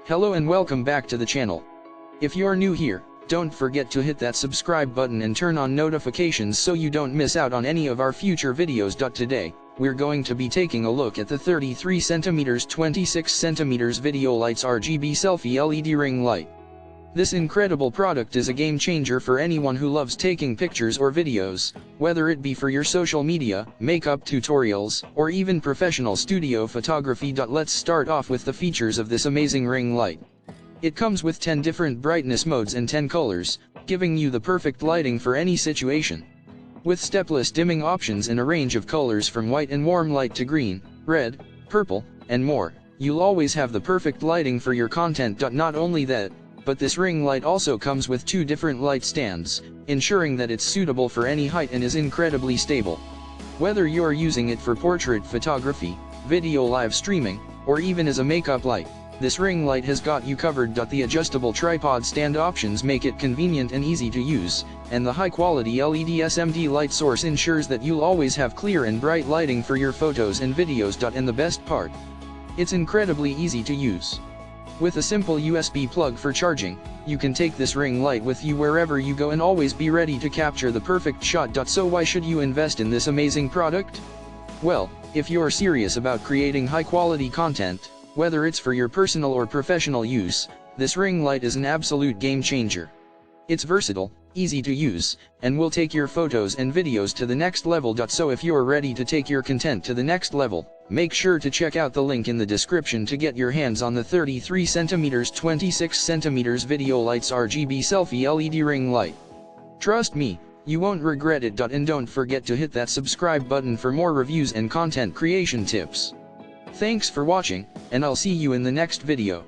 Hello and welcome back to the channel. If you're new here, don't forget to hit that subscribe button and turn on notifications so you don't miss out on any of our future videos. Today, we're going to be taking a look at the 33cm 26cm Video Lights RGB Selfie LED ring light. This incredible product is a game changer for anyone who loves taking pictures or videos, whether it be for your social media, makeup tutorials, or even professional studio photography. Let's start off with the features of this amazing ring light. It comes with 10 different brightness modes and 10 colors, giving you the perfect lighting for any situation. With stepless dimming options in a range of colors from white and warm light to green, red, purple, and more, you'll always have the perfect lighting for your content. Not only that, but this ring light also comes with 2 different light stands, ensuring that it's suitable for any height and is incredibly stable. Whether you're using it for portrait photography, video live streaming, or even as a makeup light, this ring light has got you covered. The adjustable tripod stand options make it convenient and easy to use, and the high-quality LED SMD light source ensures that you'll always have clear and bright lighting for your photos and videos. And the best part? It's incredibly easy to use. With a simple USB plug for charging, you can take this ring light with you wherever you go and always be ready to capture the perfect shot. So why should you invest in this amazing product? Well, if you're serious about creating high-quality content, whether it's for your personal or professional use, this ring light is an absolute game changer. It's versatile, easy to use, and will take your photos and videos to the next level. So if you're ready to take your content to the next level, make sure to check out the link in the description to get your hands on the 33cm 26cm Video Lights RGB Selfie LED ring light. Trust me, you won't regret it. And don't forget to hit that subscribe button for more reviews and content creation tips. Thanks for watching, and I'll see you in the next video.